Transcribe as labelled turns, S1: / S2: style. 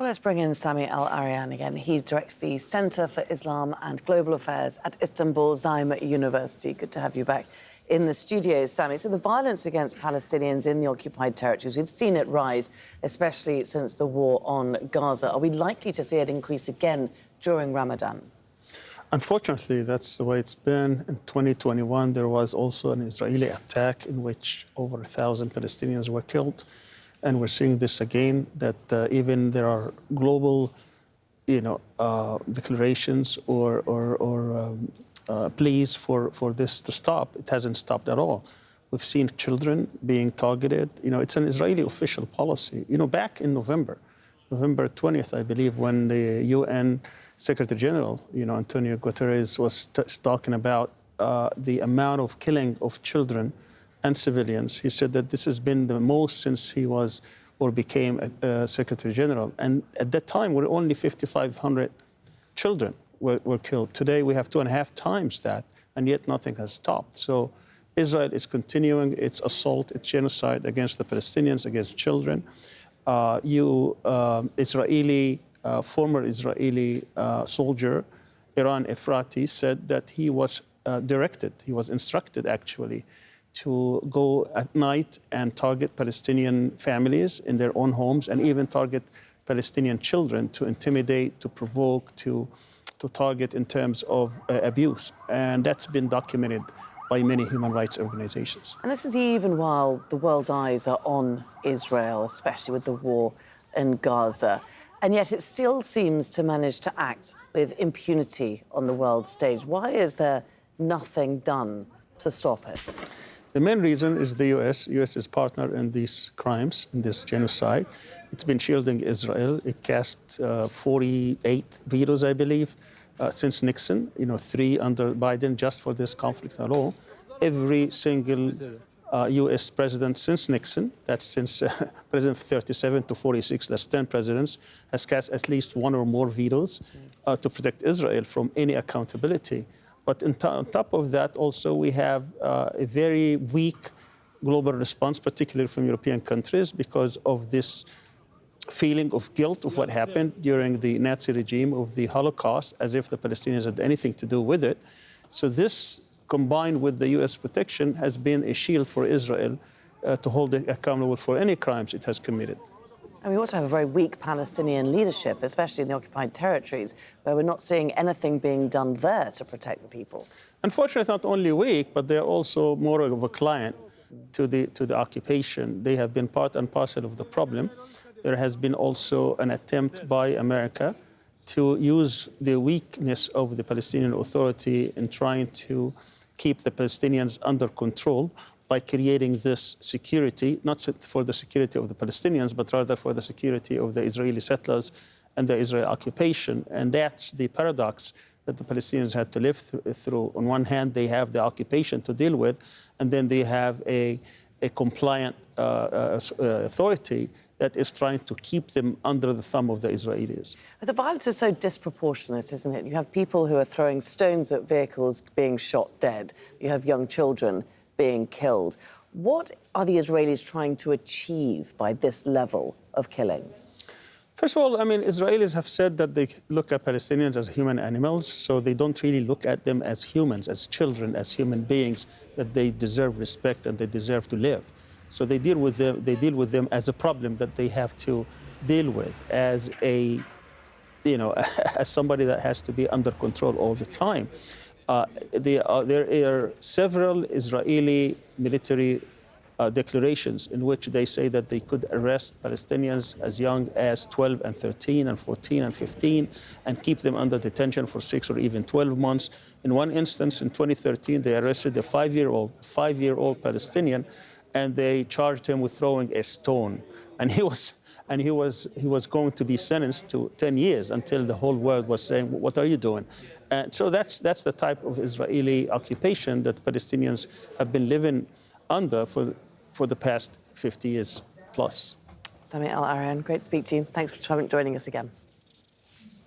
S1: Well, let's bring in Sami Al-Arian again. He directs the Centre for Islam and Global Affairs at Istanbul Zaim University. Good to have you back in the studios, Sami. So the violence against Palestinians in the occupied territories, we've seen it rise, especially since the war on Gaza. Are we likely to see it increase again during Ramadan?
S2: Unfortunately, that's the way it's been. In 2021, there was also an Israeli attack in which over 1,000 Palestinians were killed. And we're seeing this again, that even there are global, declarations or pleas for this to stop. It hasn't stopped at all. We've seen children being targeted. It's an Israeli official policy. Back in November 20th, I believe, when the UN Secretary General, Antonio Guterres, was talking about the amount of killing of children and civilians. He said that this has been the most since he was or became a Secretary General. And at that time, were only 5,500 children were killed. Today, we have 2.5 times that, and yet nothing has stopped. So Israel is continuing its assault, its genocide against the Palestinians, against children. Former Israeli soldier, Iran Efrati, said that he was instructed actually, to go at night and target Palestinian families in their own homes and even target Palestinian children to intimidate, to provoke, to target in terms of abuse. And that's been documented by many human rights organizations.
S1: And this is even while the world's eyes are on Israel, especially with the war in Gaza. And yet it still seems to manage to act with impunity on the world stage. Why is there nothing done to stop it?
S2: The main reason is the U.S. U.S. is partner in these crimes, in this genocide. It's been shielding Israel. It cast 48 vetoes, I believe, since Nixon, 3 under Biden, just for this conflict alone. Every single U.S. president since Nixon, that's since President 37 to 46, that's 10 presidents, has cast at least 1 or more vetoes to protect Israel from any accountability. But on top of that, also, we have a very weak global response, particularly from European countries, because of this feeling of guilt of what happened during the Nazi regime of the Holocaust, as if the Palestinians had anything to do with it. So this, combined with the U.S. protection, has been a shield for Israel to hold it accountable for any crimes it has committed.
S1: And we also have a very weak Palestinian leadership, especially in the occupied territories, where we're not seeing anything being done there to protect the people.
S2: Unfortunately, not only weak, but they're also more of a client to the occupation. They have been part and parcel of the problem. There has been also an attempt by America to use the weakness of the Palestinian Authority in trying to keep the Palestinians under control by creating this security, not for the security of the Palestinians, but rather for the security of the Israeli settlers and the Israeli occupation. And that's the paradox that the Palestinians had to live through. On one hand, they have the occupation to deal with, and then they have a compliant authority that is trying to keep them under the thumb of the Israelis.
S1: But the violence is so disproportionate, isn't it? You have people who are throwing stones at vehicles being shot dead. You have young children being killed. What are the Israelis trying to achieve by this level of killing?
S2: First of all, Israelis have said that they look at Palestinians as human animals, so they don't really look at them as humans, as children, as human beings, that they deserve respect and they deserve to live. So they deal with them as a problem that they have to deal with, as as somebody that has to be under control all the time. There are several Israeli military declarations in which they say that they could arrest Palestinians as young as 12 and 13 and 14 and 15 and keep them under detention for 6 or even 12 months. In one instance, in 2013, they arrested a 5-year-old Palestinian, and they charged him with throwing a stone. And he was going to be sentenced to 10 years until the whole world was saying, what are you doing? And so that's the type of Israeli occupation that Palestinians have been living under for the past 50 years plus.
S1: Sami Al-Arian, great to speak to you. Thanks for joining us again.